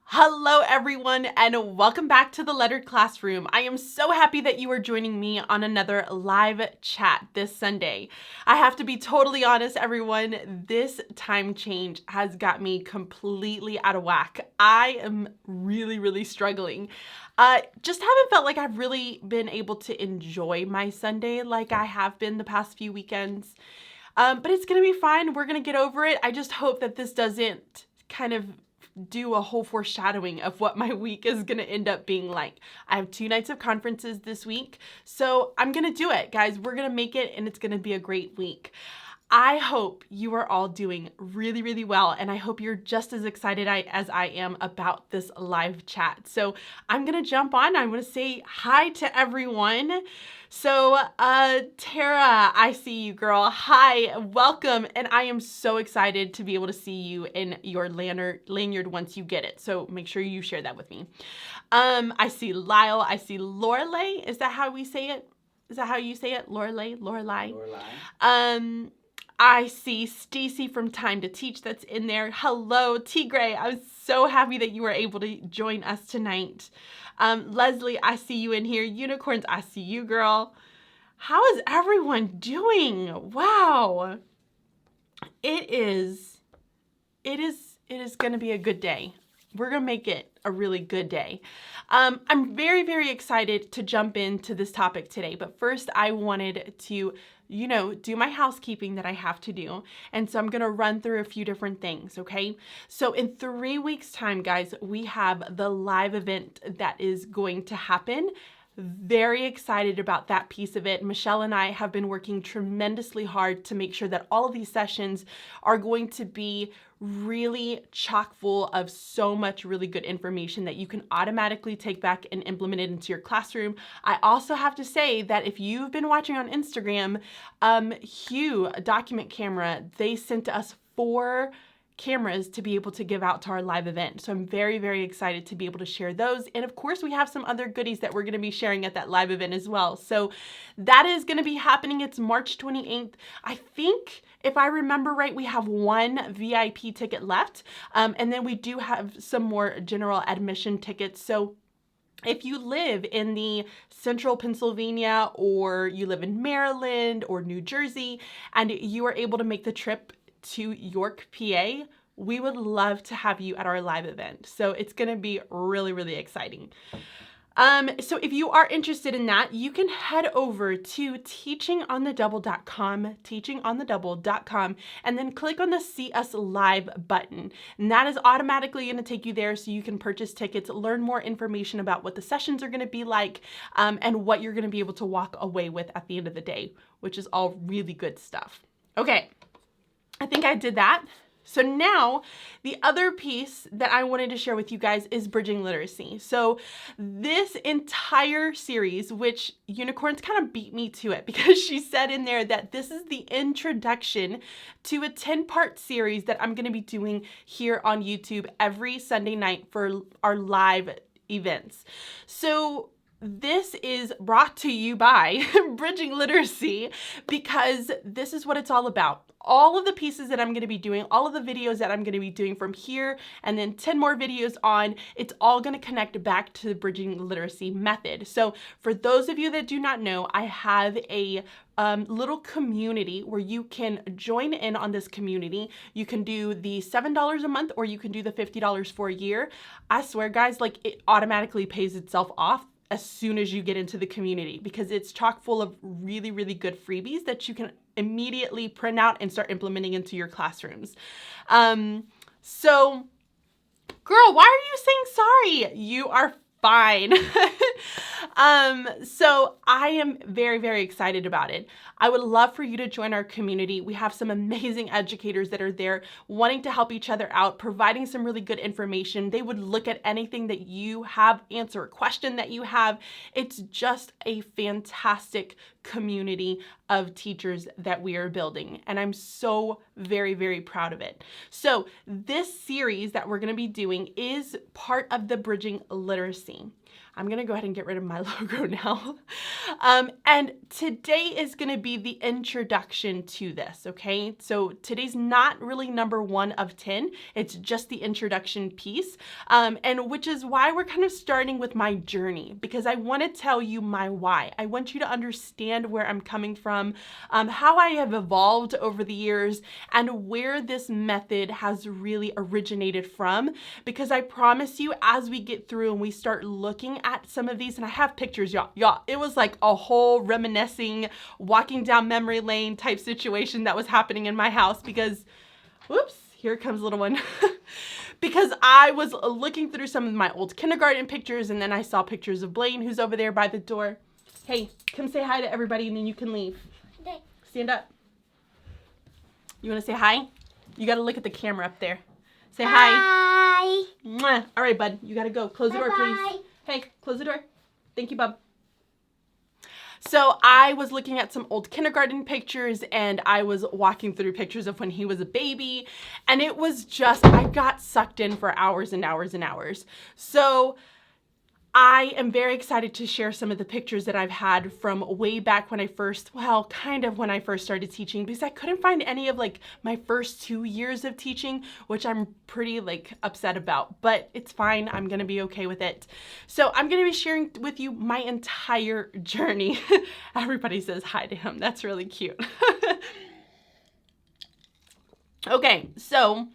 Hello everyone and welcome back to the Lettered Classroom. I am so happy that you are joining me on another live chat this Sunday. I have to be totally honest everyone, this time change has got me completely out of whack. I am really struggling. Just haven't felt like I've really been able to enjoy my Sunday like I have been the past few weekends. But it's gonna be fine. We're gonna get over it. I just hope that this doesn't kind of do a whole foreshadowing of what my week is gonna end up being like. I have 2 nights of conferences this week, so I'm gonna do it, guys. We're gonna make it and it's gonna be a great week. I hope you are all doing really well, and I hope you're just as excited as I am about this live chat. So I'm gonna jump on. I'm gonna say hi to everyone. So Tara, I see you, girl. Hi, welcome, and I am so excited to be able to see you in your lanyard once you get it. So make sure you share that with me. I see Lyle. I see Lorelei. Is that how we say it? Is that how you say it? Lorelei? I see Stacy from Time to Teach that's in there. Hello, Tigray. I'm so happy that you were able to join us tonight. Leslie, I see you in here. Unicorns, I see you, girl. How is everyone doing? Wow. It is going to be a good day. We're going to make it a really good day. I'm very excited to jump into this topic today, but first I wanted to do my housekeeping that I have to do. And so I'm going to run through a few different things, okay? So in 3 weeks time, guys, we have the live event that is going to happen. Very excited about that piece of it. Michelle and I have been working tremendously hard to make sure that all of these sessions are going to be really chock full of so much really good information that you can automatically take back and implement it into your classroom. I also have to say that if you've been watching on Instagram, Hue Document Camera, they sent us 4 cameras to be able to give out to our live event. So I'm very excited to be able to share those. And of course, we have some other goodies that we're going to be sharing at that live event as well. So that is going to be happening. It's March 28th. I think, if I remember right, we have 1 VIP ticket left. And then we do have some more general admission tickets. So if you live in the central Pennsylvania, or you live in Maryland or New Jersey, and you are able to make the trip to York, PA, we would love to have you at our live event. So it's going to be really exciting. So if you are interested in that, you can head over to teachingonthedouble.com, and then click on the See Us Live button. And that is automatically going to take you there so you can purchase tickets, learn more information about what the sessions are going to be like, and what you're going to be able to walk away with at the end of the day, which is all really good stuff. Okay. I think I did that. So now the other piece that I wanted to share with you guys is bridging literacy. So this entire series, which Unicorns kind of beat me to it because she said in there that this is the introduction to a 10-part series that I'm going to be doing here on YouTube every Sunday night for our live events. So this is brought to you by Bridging Literacy, because this is what it's all about. All of the pieces that I'm going to be doing, all of the videos that I'm going to be doing from here, and then 10 more videos on, it's all going to connect back to the Bridging Literacy method. So for those of you that do not know, I have a little community where you can join in on this community. You can do the $7 a month, or you can do the $50 for a year. I swear, guys, like, it automatically pays itself off as soon as you get into the community, because it's chock full of really good freebies that you can immediately print out and start implementing into your classrooms. So girl, why are you saying sorry? You are fine. So I am very excited about it. I would love for you to join our community. We have some amazing educators that are there wanting to help each other out, providing some really good information. They would look at anything that you have, answer a question that you have. It's just a fantastic community of teachers that we are building, and I'm so very proud of it. So this series that we're going to be doing is part of the Bridging Literacy. I'm going to go ahead and get rid of my logo now. And today is going to be the introduction to this, okay? So today's not really number 1 of 10. It's just the introduction piece, and which is why we're kind of starting with my journey, because I want to tell you my why. I want you to understand where I'm coming from, how I have evolved over the years, and where this method has really originated from, because I promise you, as we get through and we start looking at some of these, and I have pictures, y'all, it was like a whole reminiscing, walking down memory lane type situation that was happening in my house, because, whoops, here comes little one. Because I was looking through some of my old kindergarten pictures, and then I saw pictures of Blaine, who's over there by the door. Hey, come say hi to everybody, and then you can leave. Okay. Stand up. You want to say hi? You got to look at the camera up there. Say hi. Hi. Mwah. All right, bud. You got to go. Close the door, please. Bye-bye. Hey, close the door. Thank you, bub. So I was looking at some old kindergarten pictures, and I was walking through pictures of when he was a baby, and it was just, I got sucked in for hours and hours and hours. So I am very excited to share some of the pictures that I've had from way back when I first, kind of when I first started teaching, because I couldn't find any of like my first 2 years of teaching, which I'm pretty upset about, but it's fine. I'm going to be okay with it. So I'm going to be sharing with you my entire journey. Everybody says hi to him. That's really cute. Okay, so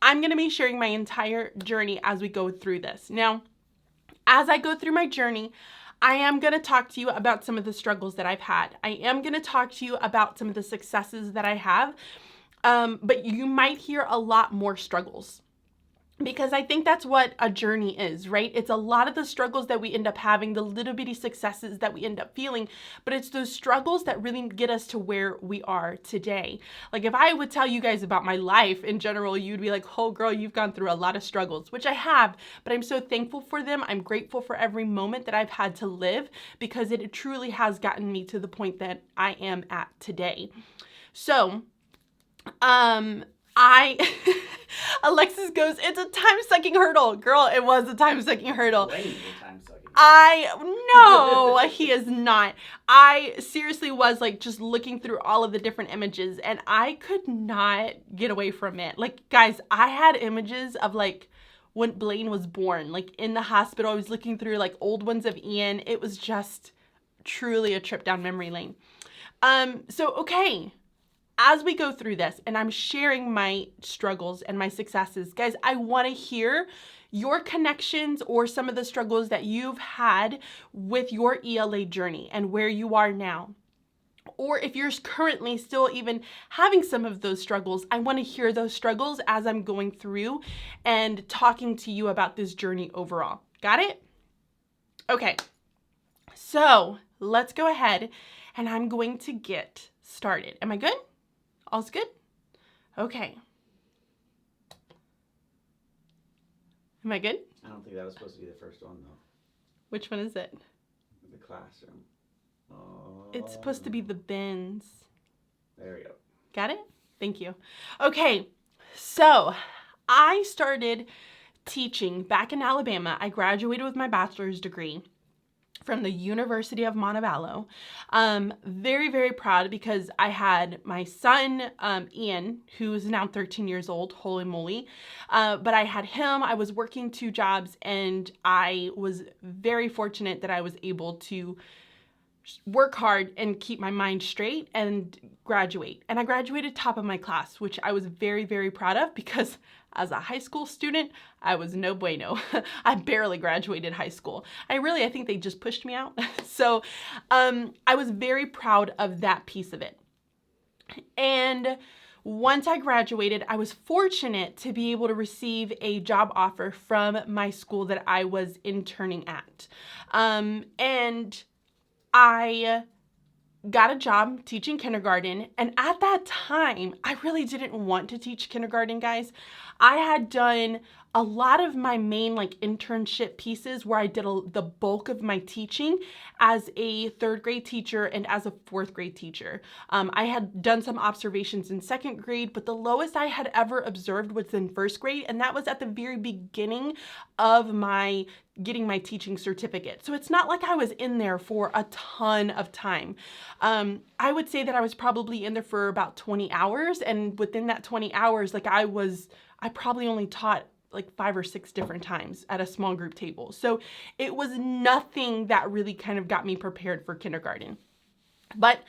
I'm going to be sharing my entire journey as we go through this. Now, as I go through my journey, I am going to talk to you about some of the struggles that I've had. I am going to talk to you about some of the successes that I have, but you might hear a lot more struggles, because I think that's what a journey is, right? It's a lot of the struggles that we end up having, the little bitty successes that we end up feeling, but it's those struggles that really get us to where we are today. Like if I would tell you guys about my life in general, you'd be like, oh girl, you've gone through a lot of struggles, which I have, but I'm so thankful for them. I'm grateful for every moment that I've had to live, because it truly has gotten me to the point that I am at today. So, Alexis goes, it's a time-sucking hurdle. Girl, it was a time-sucking hurdle. No, he is not. I seriously was just looking through all of the different images, and I could not get away from it. Guys, I had images of when Blaine was born, in the hospital. I was looking through old ones of Ian. It was just truly a trip down memory lane. Okay. As we go through this, and I'm sharing my struggles and my successes, guys, I want to hear your connections or some of the struggles that you've had with your ELA journey and where you are now. Or if you're currently still even having some of those struggles, I want to hear those struggles as I'm going through and talking to you about this journey overall. Got it? Okay, so let's go ahead, and I'm going to get started. Am I good? All's good? Okay. Am I good? I don't think that was supposed to be the first one, though. Which one is it? The classroom. It's supposed to be the bins. There we go. Got it? Thank you. Okay, so I started teaching back in Alabama. I graduated with my bachelor's degree from the University of Montevallo. Very, very proud, because I had my son, Ian, who is now 13 years old, holy moly. But I had him, I was working 2 jobs, and I was very fortunate that I was able to work hard and keep my mind straight and graduate. And I graduated top of my class, which I was very, very proud of, because as a high school student, I was no bueno. I barely graduated high school. I think they just pushed me out. So I was very proud of that piece of it. And once I graduated, I was fortunate to be able to receive a job offer from my school that I was interning at. And I got a job teaching kindergarten, and at that time, I really didn't want to teach kindergarten, guys. I had done a lot of my main internship pieces where I did the bulk of my teaching as a third grade teacher and as a fourth grade teacher. I had done some observations in second grade, but the lowest I had ever observed was in first grade, and that was at the very beginning of my getting my teaching certificate. So it's not like I was in there for a ton of time. I would say that I was probably in there for about 20 hours. And within that 20 hours, I probably only taught 5 or 6 different times at a small group table. So it was nothing that really kind of got me prepared for kindergarten. But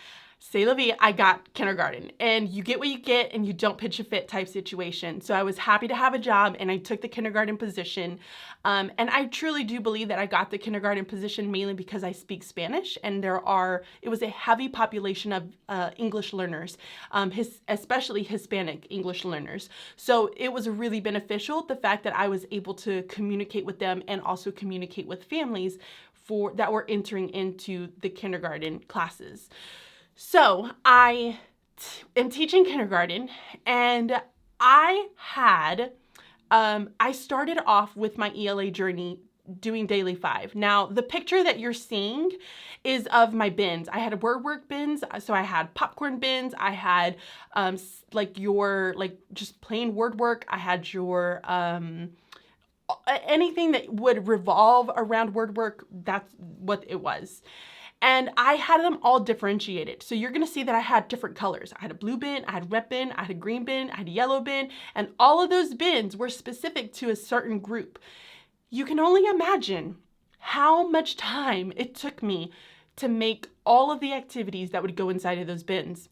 c'est la vie, I got kindergarten, and you get what you get and you don't pitch a fit type situation. So I was happy to have a job, and I took the kindergarten position. And I truly do believe that I got the kindergarten position mainly because I speak Spanish, and it was a heavy population of English learners, especially Hispanic English learners. So it was really beneficial, the fact that I was able to communicate with them and also communicate with families that were entering into the kindergarten classes. So I am teaching kindergarten, and I started off with my ELA journey doing daily 5. Now, the picture that you're seeing is of my bins. I had word work bins, so I had popcorn bins, I had just plain word work, I had your anything that would revolve around word work. That's what it was. And I had them all differentiated. So you're gonna see that I had different colors. I had a blue bin, I had a red bin, I had a green bin, I had a yellow bin, and all of those bins were specific to a certain group. You can only imagine how much time it took me to make all of the activities that would go inside of those bins.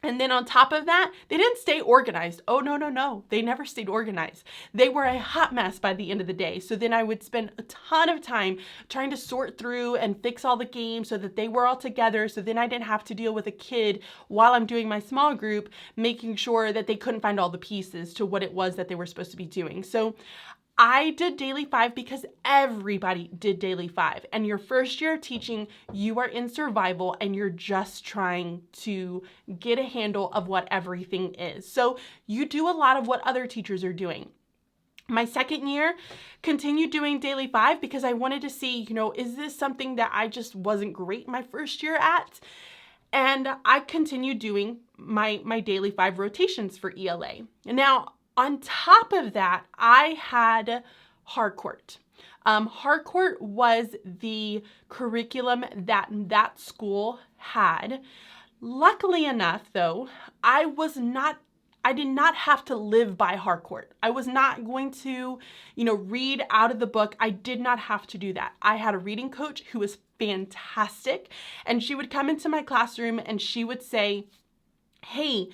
And then on top of that, they didn't stay organized. Oh, no. They never stayed organized. They were a hot mess by the end of the day. So then I would spend a ton of time trying to sort through and fix all the games so that they were all together. So then I didn't have to deal with a kid while I'm doing my small group, making sure that they couldn't find all the pieces to what it was that they were supposed to be doing. So I did daily 5 because everybody did daily 5. And your first year of teaching, you are in survival and you're just trying to get a handle of what everything is. So you do a lot of what other teachers are doing. My second year, continued doing daily 5 because I wanted to see, is this something that I just wasn't great my first year at? And I continued doing my daily 5 rotations for ELA. Now, on top of that, I had Harcourt. Harcourt was the curriculum that school had. Luckily enough, though, I did not have to live by Harcourt. I was not going to, read out of the book. I did not have to do that. I had a reading coach who was fantastic, and she would come into my classroom and she would say, hey,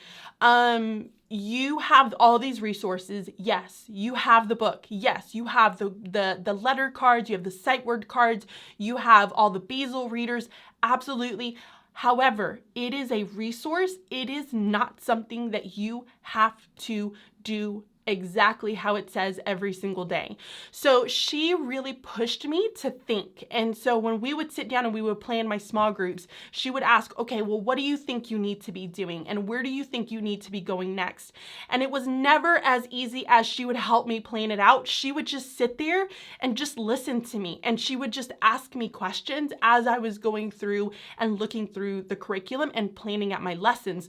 you have all these resources. Yes, you have the book. Yes, you have the letter cards. You have the sight word cards. You have all the Basel readers. Absolutely. However, it is a resource. It is not something that you have to do exactly how it says every single day. So she really pushed me to think. And so when we would sit down and we would plan my small groups, she would ask, okay, well, what do you think you need to be doing? And where do you think you need to be going next? And it was never as easy as she would help me plan it out. She would just sit there and just listen to me. And she would just ask me questions as I was going through and looking through the curriculum and planning out my lessons,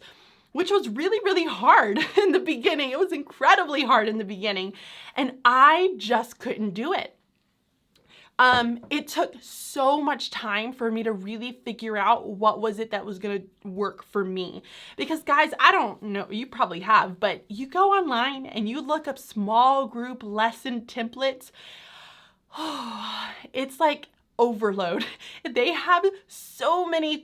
which was really, really hard in the beginning. It was incredibly hard in the beginning, and I just couldn't do it. It took so much time for me to really figure out what was it that was going to work for me. Because guys, I don't know, you probably have, but you go online and you look up small group lesson templates. It's like overload. They have so many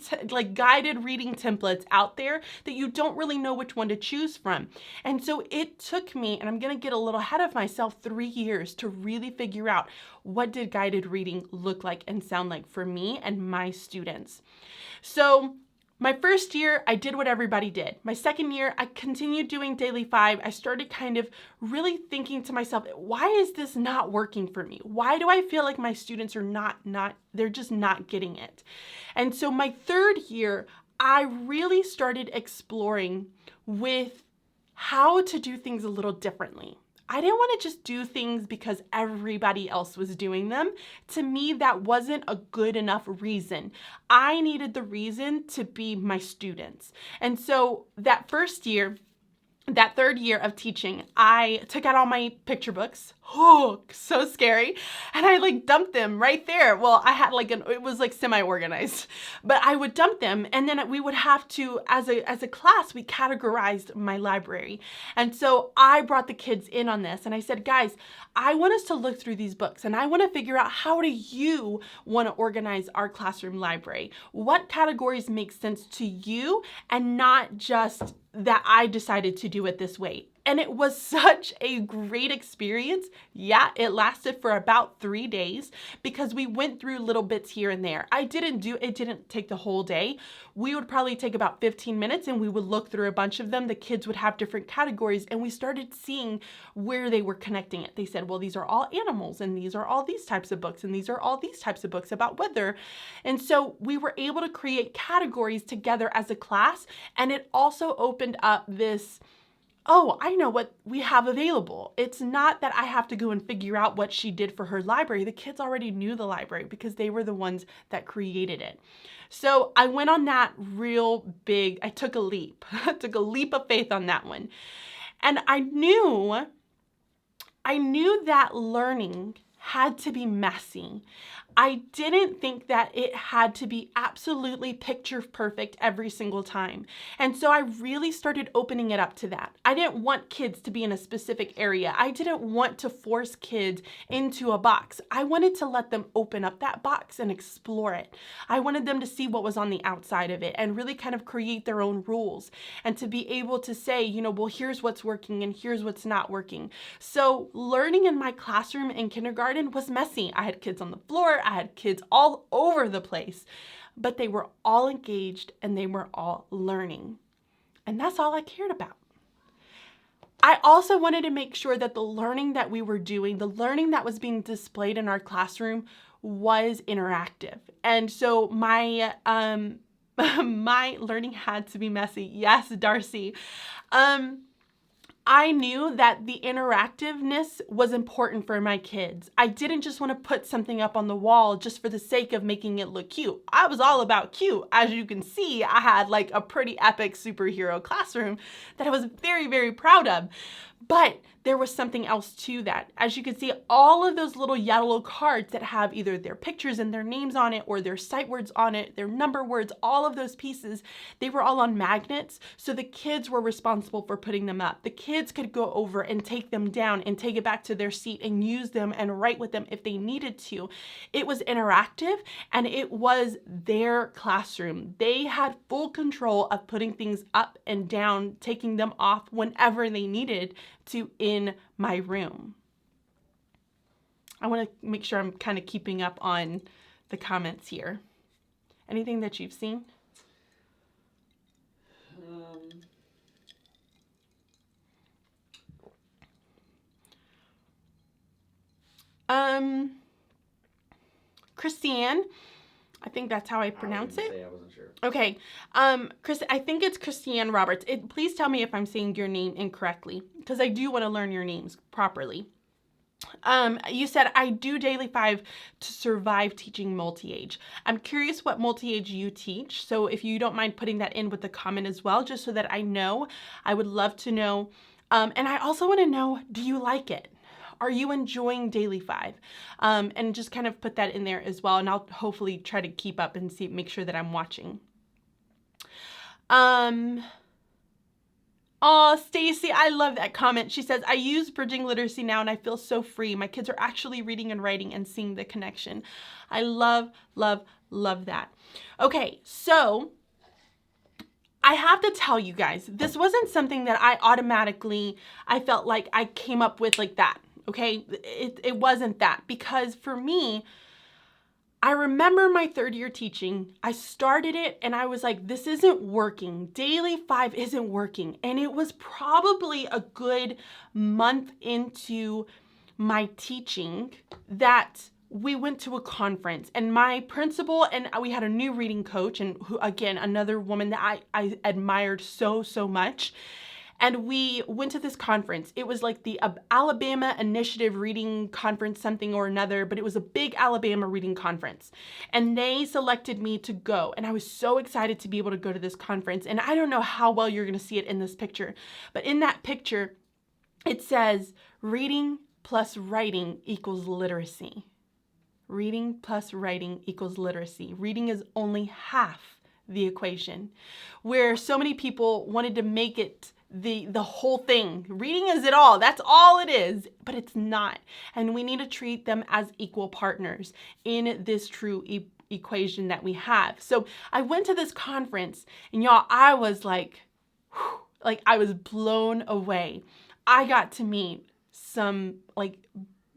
guided reading templates out there that you don't really know which one to choose from. And so it took me, and I'm going to get a little ahead of myself, 3 years to really figure out what did guided reading look like and sound like for me and my students. So my first year, I did what everybody did. My second year, I continued doing daily 5. I started kind of really thinking to myself, why is this not working for me? Why do I feel like my students are they're just not getting it? And so my third year, I really started exploring with how to do things a little differently. I didn't want to just do things because everybody else was doing them. To me, that wasn't a good enough reason. I needed the reason to be my students. And so that third year of teaching, I took out all my picture books. Oh, so scary. And I like dumped them right there. Well, I had it was like semi-organized, but I would dump them. And then we would have to, as a class, we categorized my library. And so I brought the kids in on this and I said, guys, I want us to look through these books and I want to figure out, how do you want to organize our classroom library? What categories make sense to you and not just that I decided to do it this way? And it was such a great experience. Yeah, it lasted for about 3 days because we went through little bits here and there. It didn't take the whole day. We would probably take about 15 minutes and we would look through a bunch of them. The kids would have different categories and we started seeing where they were connecting it. They said, well, these are all animals and these are all these types of books and these are all these types of books about weather. And so we were able to create categories together as a class, and it also opened up this, oh, I know what we have available. It's not that I have to go and figure out what she did for her library. The kids already knew the library because they were the ones that created it. So I went on that real big, I took a leap. I took a leap of faith on that one. And I knew that learning had to be messy. I didn't think that it had to be absolutely picture perfect every single time. And so I really started opening it up to that. I didn't want kids to be in a specific area. I didn't want to force kids into a box. I wanted to let them open up that box and explore it. I wanted them to see what was on the outside of it and really kind of create their own rules and to be able to say, well, here's what's working and here's what's not working. So learning in my classroom in kindergarten was messy. I had kids on the floor. I had kids all over the place, but they were all engaged and they were all learning. And that's all I cared about. I also wanted to make sure that the learning that we were doing, the learning that was being displayed in our classroom was interactive. And so my my learning had to be messy. Yes, Darcy. I knew that the interactiveness was important for my kids. I didn't just want to put something up on the wall just for the sake of making it look cute. I was all about cute. As you can see, I had like a pretty epic superhero classroom that I was very, very proud of. But there was something else to that. As you can see, all of those little yellow cards that have either their pictures and their names on it or their sight words on it, their number words, all of those pieces, they were all on magnets. So the kids were responsible for putting them up. The kids could go over and take them down and take it back to their seat and use them and write with them if they needed to. It was interactive and it was their classroom. They had full control of putting things up and down, taking them off whenever they needed to in my room. I want to make sure I'm kind of keeping up on the comments here. Anything that you've seen? Christiane, I think that's how I pronounce it. I wasn't sure. Okay. Chris, I think it's Christiane Roberts. Please tell me if I'm saying your name incorrectly, because I do want to learn your names properly. You said, I do Daily 5 to survive teaching multi-age. I'm curious what multi-age you teach. So if you don't mind putting that in with the comment as well, just so that I know, I would love to know. And I also want to know, do you like it? Are you enjoying Daily 5? And just kind of put that in there as well. And I'll hopefully try to keep up and make sure that I'm watching. Oh, Stacy, I love that comment. She says, I use Bridging Literacy now and I feel so free. My kids are actually reading and writing and seeing the connection. I love, love, love that. Okay, so I have to tell you guys, this wasn't something that I felt like I came up with like that. Okay, it wasn't that, because for me, I remember my third year teaching, I started it and I was like, this isn't working. Daily 5 isn't working. And it was probably a good month into my teaching that we went to a conference, and my principal and we had a new reading coach, and who, again, another woman that I admired so, so much. And we went to this conference. It was like the Alabama Initiative Reading Conference, something or another, but it was a big Alabama reading conference. And they selected me to go. And I was so excited to be able to go to this conference. And I don't know how well you're going to see it in this picture, but in that picture, it says reading plus writing equals literacy. Reading plus writing equals literacy. Reading is only half the equation, where so many people wanted to make it the whole thing. Reading is it all. That's all it is, but it's not. And we need to treat them as equal partners in this true equation that we have. So I went to this conference, and y'all, I was like I was blown away. I got to meet some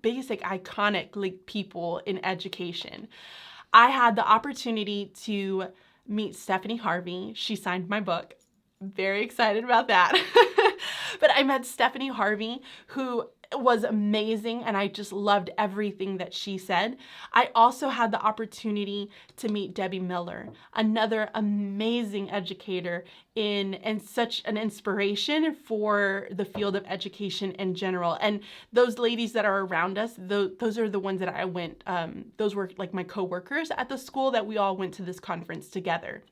basic iconic people in education. I had the opportunity to meet Stephanie Harvey. She signed my book. Very excited about that. But I met Stephanie Harvey, who was amazing, and I just loved everything that she said. I also had the opportunity to meet Debbie Miller, another amazing educator and such an inspiration for the field of education in general. And those ladies that are around us, those are the ones that I went, those were like my coworkers at the school that we all went to this conference together.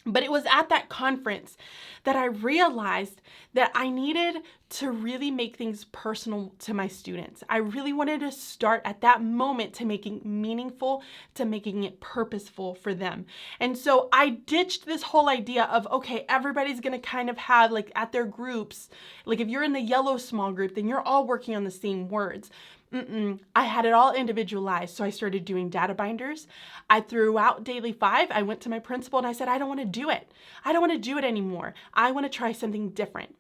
But it was at that conference that I realized that I needed to really make things personal to my students. I really wanted to start at that moment to making meaningful, to making it purposeful for them. And so I ditched this whole idea of, okay, everybody's going to kind of have at their groups, if you're in the yellow small group, then you're all working on the same words. I had it all individualized. So I started doing data binders. I threw out Daily 5. I went to my principal and I said, I don't want to do it. I don't want to do it anymore. I want to try something different.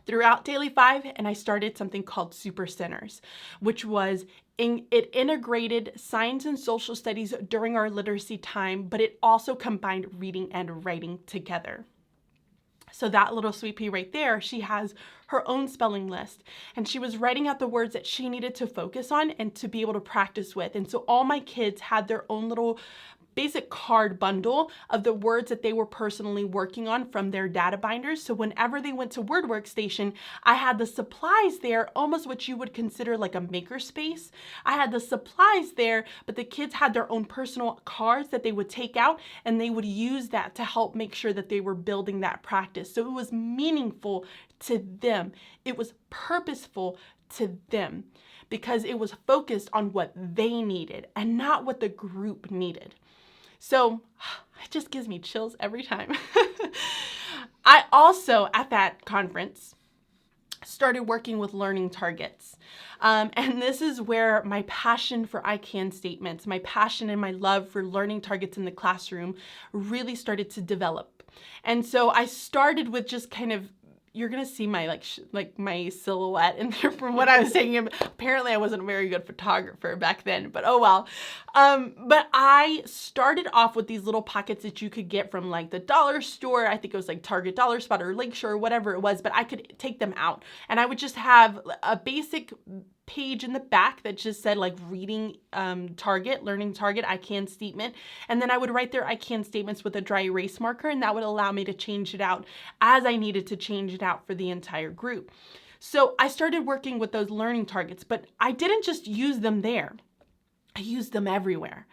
Throughout Daily 5, and I started something called Super Centers, which was it integrated science and social studies during our literacy time, but it also combined reading and writing together. So that little sweet pea right there, she has her own spelling list, and she was writing out the words that she needed to focus on and to be able to practice with. And so all my kids had their own little basic card bundle of the words that they were personally working on from their data binders. So whenever they went to Word Workstation, I had the supplies there, almost what you would consider like a makerspace. I had the supplies there, but the kids had their own personal cards that they would take out, and they would use that to help make sure that they were building that practice. So it was meaningful to them. It was purposeful to them because it was focused on what they needed and not what the group needed. So it just gives me chills every time. I also, at that conference, started working with learning targets. And this is where my passion for I can statements, my passion and my love for learning targets in the classroom really started to develop. And so I started with just kind of, you're going to see my my silhouette in there from what I was saying. Apparently I wasn't a very good photographer back then, but oh well. But I started off with these little pockets that you could get from the dollar store. I think it was Target Dollar Spot or Lakeshore or whatever it was, but I could take them out and I would just have a basic page in the back that just said reading target, learning target, I can statement. And then I would write their I can statements with a dry erase marker, and that would allow me to change it out as I needed to change it out for the entire group. So I started working with those learning targets, but I didn't just use them there. I used them everywhere.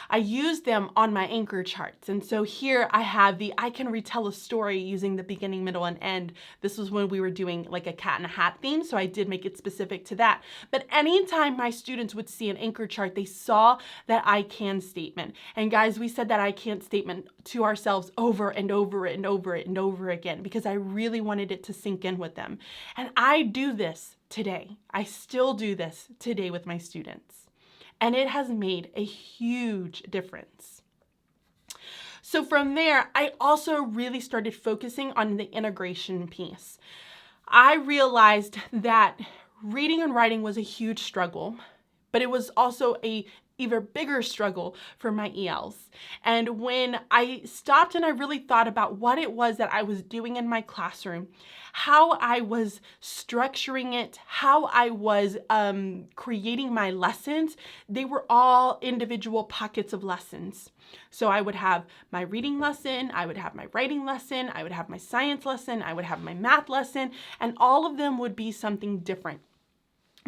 I used them on my anchor charts. And so here I have the I can retell a story using the beginning, middle, and end. This was when we were doing a cat in a hat theme, so I did make it specific to that. But anytime my students would see an anchor chart, they saw that I can statement. And guys, we said that I can statement to ourselves over and over and over and over again because I really wanted it to sink in with them. And I do this today. I still do this today with my students. And it has made a huge difference. So from there, I also really started focusing on the integration piece. I realized that reading and writing was a huge struggle, but it was also a even bigger struggle for my ELs. And when I stopped and I really thought about what it was that I was doing in my classroom, how I was structuring it, how I was creating my lessons, they were all individual pockets of lessons. So I would have my reading lesson, I would have my writing lesson, I would have my science lesson, I would have my math lesson, and all of them would be something different.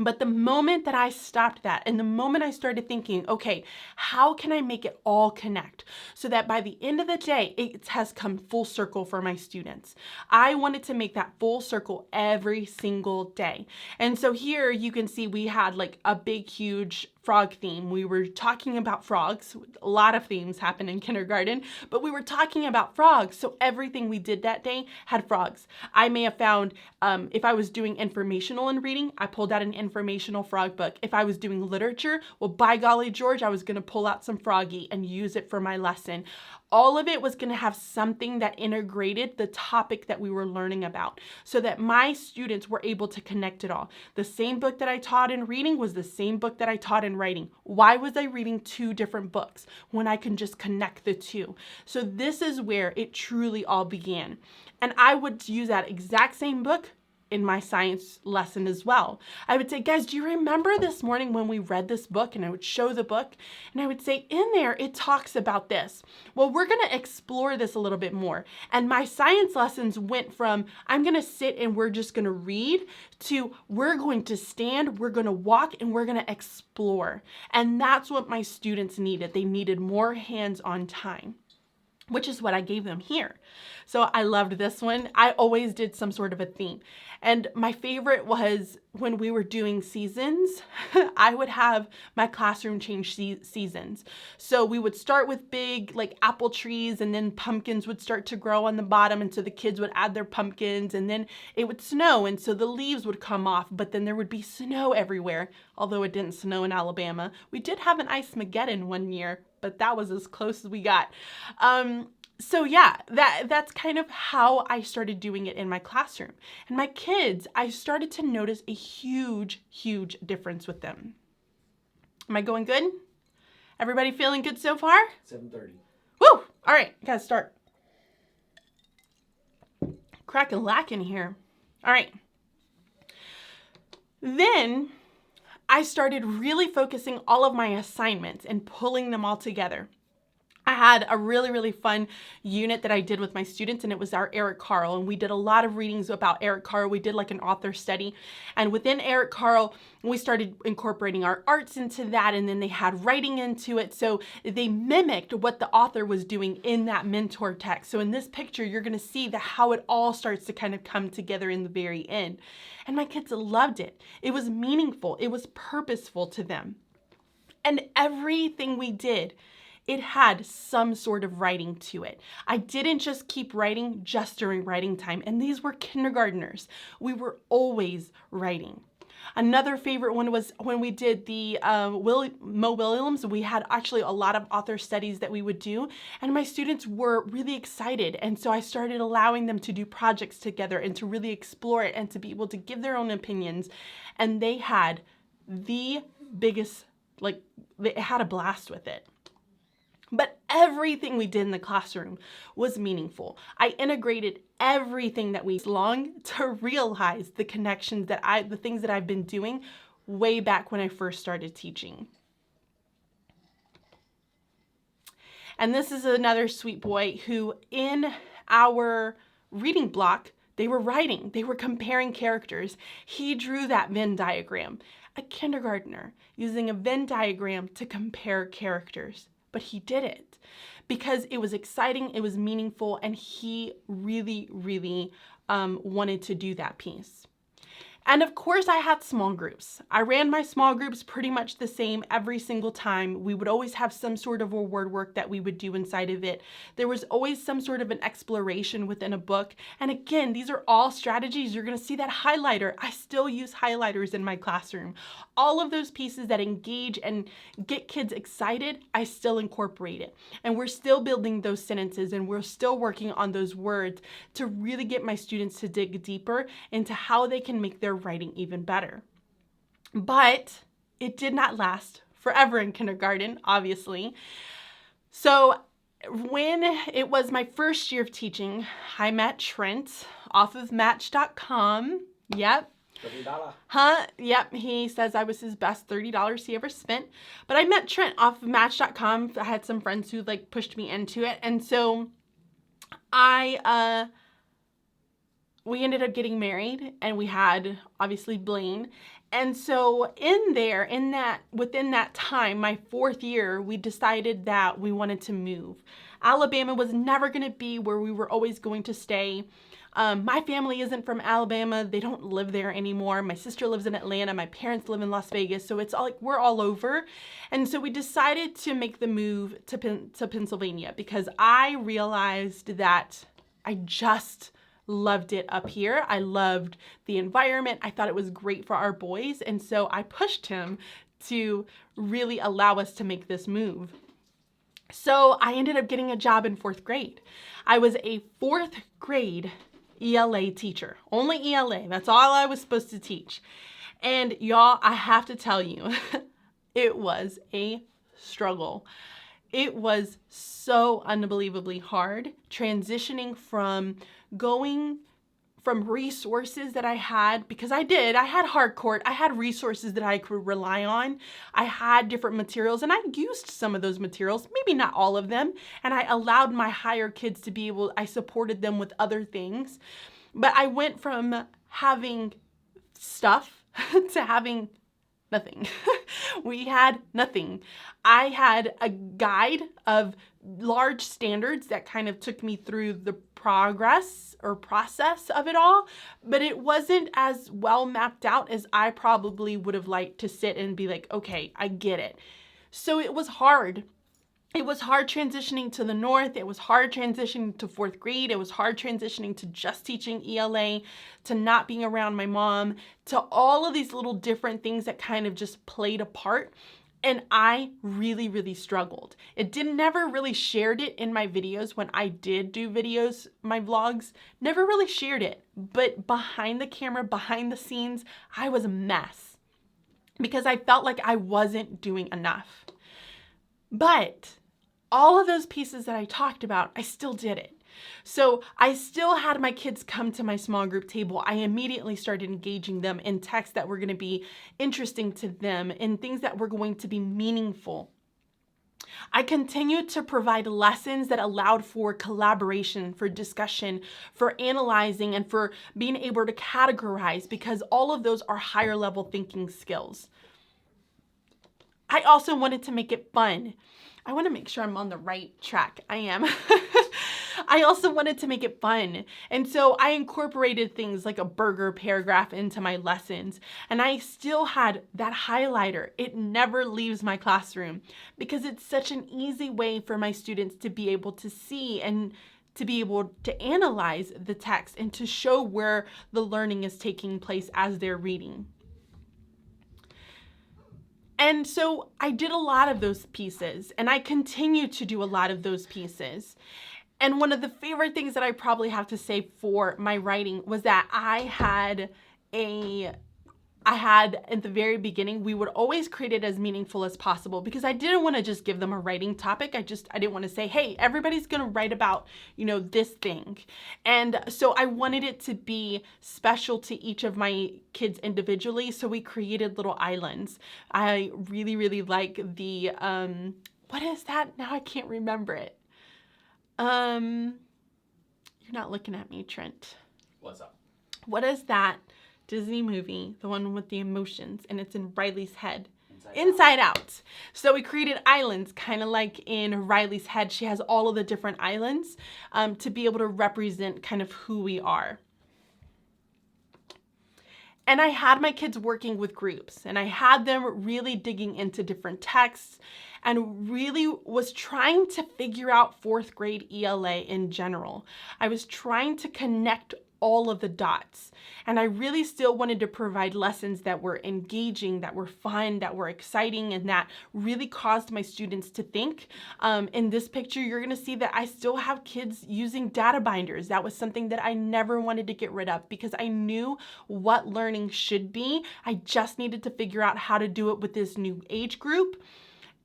But the moment that I stopped that and the moment I started thinking, okay, how can I make it all connect so that by the end of the day, it has come full circle for my students? I wanted to make that full circle every single day. And so here you can see we had like a big, huge frog theme. We were talking about frogs. A lot of themes happen in kindergarten, but we were talking about frogs. So everything we did that day had frogs. I may have found, if I was doing informational and reading, I pulled out an informational frog book. If I was doing literature, well, by golly George, I was going to pull out some Froggy and use it for my lesson. All of it was going to have something that integrated the topic that we were learning about so that my students were able to connect it all. The same book that I taught in reading was the same book that I taught in writing. Why was I reading two different books when I can just connect the two? So this is where it truly all began. And I would use that exact same book in my science lesson as well. I would say, guys, do you remember this morning when we read this book? And I would show the book and I would say, in there, it talks about this. Well, we're going to explore this a little bit more. And my science lessons went from, I'm going to sit and we're just going to read to we're going to stand, we're going to walk, and we're going to explore. And that's what my students needed. They needed more hands-on time, which is what I gave them here. So I loved this one. I always did some sort of a theme. And my favorite was when we were doing seasons, I would have my classroom change seasons. So we would start with big like apple trees, and then pumpkins would start to grow on the bottom. And so the kids would add their pumpkins, and then it would snow. And so the leaves would come off, but then there would be snow everywhere. Although it didn't snow in Alabama. We did have an Ice-Mageddon one year, but that was as close as we got. So yeah, that's kind of how I started doing it in my classroom. And my kids, I started to notice a huge, huge difference with them. Am I going good? Everybody feeling good so far? 7:30. Woo! All right, gotta start. Crack and lack in here. All right. Then I started really focusing all of my assignments and pulling them all together. I had a really, really fun unit that I did with my students, and it was our Eric Carle. And we did a lot of readings about Eric Carle. We did like an author study. And within Eric Carle, we started incorporating our arts into that, and then they had writing into it. So they mimicked what the author was doing in that mentor text. So in this picture, you're going to see how it all starts to kind of come together in the very end. And my kids loved it. It was meaningful. It was purposeful to them. And everything we did, it had some sort of writing to it. I didn't just keep writing just during writing time. And these were kindergartners. We were always writing. Another favorite one was when we did the Mo Williams. We had actually a lot of author studies that we would do. And my students were really excited. And so I started allowing them to do projects together and to really explore it and to be able to give their own opinions. And they had the biggest, they had a blast with it. But everything we did in the classroom was meaningful. I integrated everything that we long to realize the connections the things that I've been doing way back when I first started teaching. And this is another sweet boy who in our reading block, they were writing, they were comparing characters. He drew that Venn diagram, a kindergartner using a Venn diagram to compare characters. But he did it because it was exciting, it was meaningful, and he really, really wanted to do that piece. And of course, I had small groups. I ran my small groups pretty much the same every single time. We would always have some sort of a word work that we would do inside of it. There was always some sort of an exploration within a book. And again, these are all strategies. You're going to see that highlighter. I still use highlighters in my classroom. All of those pieces that engage and get kids excited, I still incorporate it. And we're still building those sentences, and we're still working on those words to really get my students to dig deeper into how they can make their writing even better. But it did not last forever in kindergarten, obviously. So when it was my first year of teaching, I met Trent off of Match.com. Yep. $30. Huh? Yep. He says I was his best $30 he ever spent. But I met Trent off of Match.com. I had some friends who like pushed me into it. And so we ended up getting married, and we had obviously Blaine. And so within that time, my 4th year, we decided that we wanted to move. Alabama was never going to be where we were always going to stay. My family isn't from Alabama. They don't live there anymore. My sister lives in Atlanta. My parents live in Las Vegas. So it's all like we're all over. And so we decided to make the move to Pennsylvania because I realized that I just loved it up here. I loved the environment. I thought it was great for our boys. And so I pushed him to really allow us to make this move. So I ended up getting a job in 4th grade. I was a 4th grade ELA teacher. Only ELA. That's all I was supposed to teach. And y'all, I have to tell you, it was a struggle. It was so unbelievably hard transitioning from going from resources that I had, because I had hardcourt, I had resources that I could rely on. I had different materials and I used some of those materials, maybe not all of them. And I allowed my higher kids to I supported them with other things. But I went from having stuff to having nothing. We had nothing. I had a guide of large standards that kind of took me through the progress or process of it all, but it wasn't as well mapped out as I probably would have liked to sit and be like, okay, I get it. So it was hard. It was hard transitioning to the north. It was hard transitioning to 4th grade. It was hard transitioning to just teaching ELA, to not being around my mom, to all of these little different things that kind of just played a part. And I really, really struggled. Never really shared it in my videos when I did do videos, my vlogs, never really shared it. But behind the camera, behind the scenes, I was a mess because I felt like I wasn't doing enough. But all of those pieces that I talked about, I still did it. So I still had my kids come to my small group table. I immediately started engaging them in texts that were going to be interesting to them and things that were going to be meaningful. I continued to provide lessons that allowed for collaboration, for discussion, for analyzing, and for being able to categorize, because all of those are higher level thinking skills. I also wanted to make it fun. I want to make sure I'm on the right track. I am. I also wanted to make it fun. And so I incorporated things like a burger paragraph into my lessons. And I still had that highlighter. It never leaves my classroom because it's such an easy way for my students to be able to see and to be able to analyze the text and to show where the learning is taking place as they're reading. And so I did a lot of those pieces, and I continue to do a lot of those pieces. And one of the favorite things that I probably have to say for my writing was that I had at the very beginning, we would always create it as meaningful as possible because I didn't want to just give them a writing topic. I didn't want to say, hey, everybody's going to write about, this thing. And so I wanted it to be special to each of my kids individually. So we created little islands. I really, really like the, what is that? Now I can't remember it. You're not looking at me, Trent. What's up? What is that Disney movie, the one with the emotions, and it's in Riley's head? Inside Out. So we created islands, kind of like in Riley's head. She has all of the different islands to be able to represent kind of who we are. And I had my kids working with groups, and I had them really digging into different texts and really was trying to figure out 4th grade ELA in general. I was trying to connect all of the dots. And I really still wanted to provide lessons that were engaging, that were fun, that were exciting, and that really caused my students to think. In this picture, you're gonna see that I still have kids using data binders. That was something that I never wanted to get rid of because I knew what learning should be. I just needed to figure out how to do it with this new age group,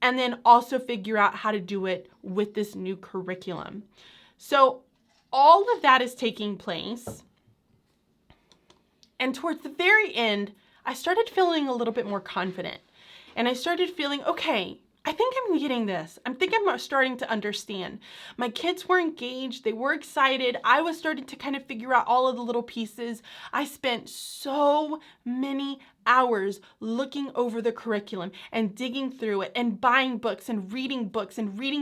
and then also figure out how to do it with this new curriculum. So all of that is taking place. And towards the very end, I started feeling a little bit more confident. And I started feeling, okay, I think I'm getting this. I think I'm starting to understand. My kids were engaged. They were excited. I was starting to kind of figure out all of the little pieces. I spent so many hours looking over the curriculum and digging through it and buying books and reading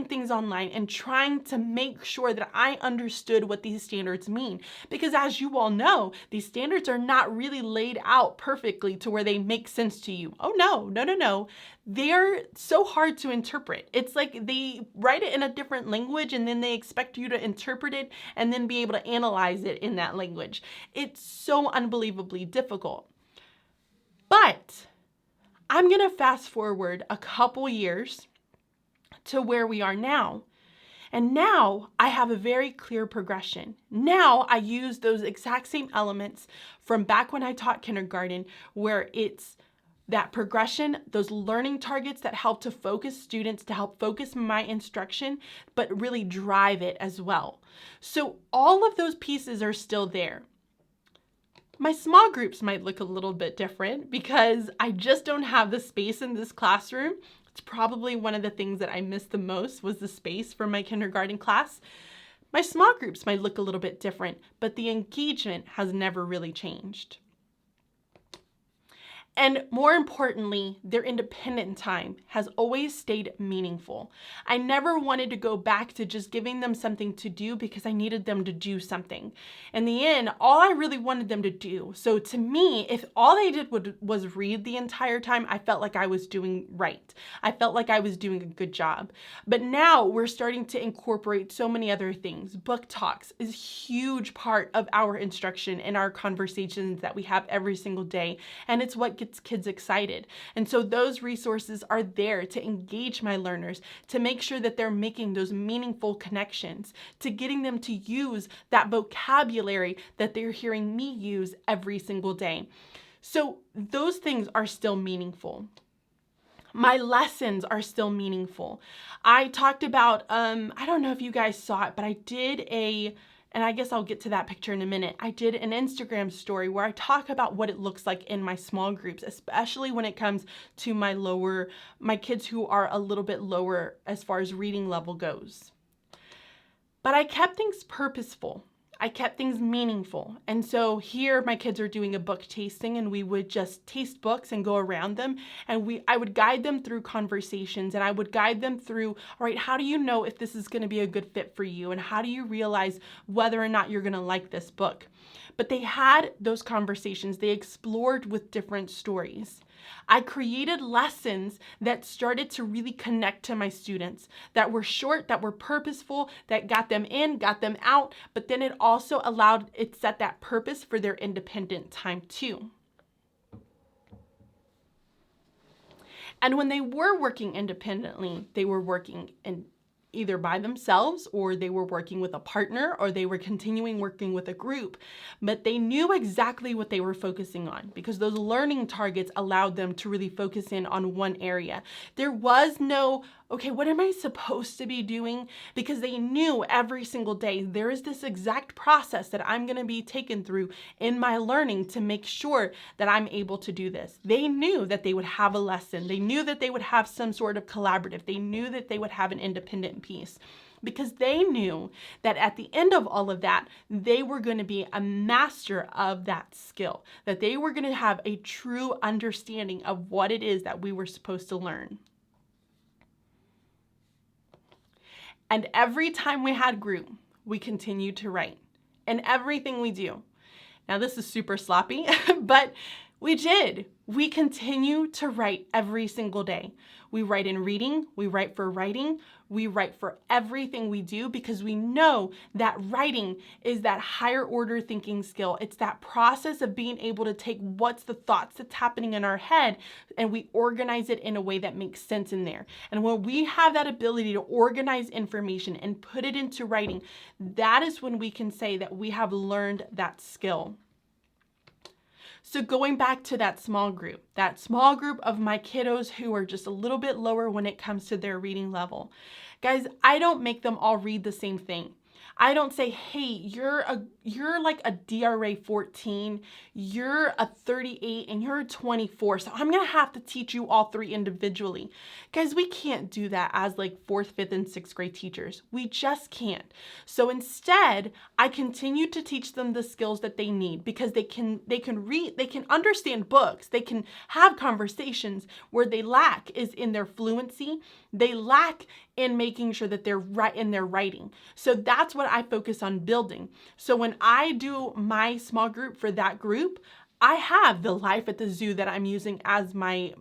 things online and trying to make sure that I understood what these standards mean. Because as you all know, these standards are not really laid out perfectly to where they make sense to you. Oh no. They're so hard to interpret. It's like they write it in a different language and then they expect you to interpret it and then be able to analyze it in that language. It's so unbelievably difficult. But I'm gonna fast forward a couple years to where we are now. And now I have a very clear progression. Now I use those exact same elements from back when I taught kindergarten, where it's that progression, those learning targets that help to focus students, to help focus my instruction, but really drive it as well. So all of those pieces are still there. My small groups might look a little bit different because I just don't have the space in this classroom. It's probably one of the things that I missed the most was the space for my kindergarten class. My small groups might look a little bit different, but the engagement has never really changed. And more importantly, their independent time has always stayed meaningful. I never wanted to go back to just giving them something to do because I needed them to do something. In the end, all I really wanted them to do. So to me, if all they did was read the entire time, I felt like I was doing right. I felt like I was doing a good job. But now we're starting to incorporate so many other things. Book talks is a huge part of our instruction and our conversations that we have every single day. And it's what gets kids excited. And so those resources are there to engage my learners, to make sure that they're making those meaningful connections, to getting them to use that vocabulary that they're hearing me use every single day. So those things are still meaningful. My lessons are still meaningful. I talked about, I don't know if you guys saw it, but I did and I guess I'll get to that picture in a minute. I did an Instagram story where I talk about what it looks like in my small groups, especially when it comes to my kids who are a little bit lower as far as reading level goes. But I kept things purposeful. I kept things meaningful. And so here my kids are doing a book tasting and we would just taste books and go around them. And I would guide them through conversations and I would guide them through, all right, how do you know if this is going to be a good fit for you? And how do you realize whether or not you're going to like this book? But they had those conversations. They explored with different stories. I created lessons that started to really connect to my students, that were short, that were purposeful, that got them in, got them out, but then it also set that purpose for their independent time too. And when they were working independently, they were working either by themselves or they were working with a partner or they were continuing working with a group, but they knew exactly what they were focusing on because those learning targets allowed them to really focus in on one area. There was no, okay, what am I supposed to be doing? Because they knew every single day there is this exact process that I'm going to be taken through in my learning to make sure that I'm able to do this. They knew that they would have a lesson. They knew that they would have some sort of collaborative. They knew that they would have an independent piece because they knew that at the end of all of that, they were going to be a master of that skill, that they were going to have a true understanding of what it is that we were supposed to learn. And every time we had group, we continued to write in everything we do. Now this is super sloppy, but We did. We continue to write every single day. We write in reading, we write for writing, we write for everything we do because we know that writing is that higher order thinking skill. It's that process of being able to take what's the thoughts that's happening in our head and we organize it in a way that makes sense in there. And when we have that ability to organize information and put it into writing, that is when we can say that we have learned that skill. So going back to that small group of my kiddos who are just a little bit lower when it comes to their reading level. Guys, I don't make them all read the same thing. I don't say, hey, you're like a DRA 14, you're a 38, and you're a 24. So I'm going to have to teach you all three individually. Guys, we can't do that as like 4th, 5th, and 6th grade teachers. We just can't. So instead, I continue to teach them the skills that they need because they can read, they can understand books, they can have conversations. Where they lack is in their fluency. They lack in making sure that they're right in their writing. So that's what I focus on building. So when I do my small group for that group, I have the Life at the Zoo that I'm using as my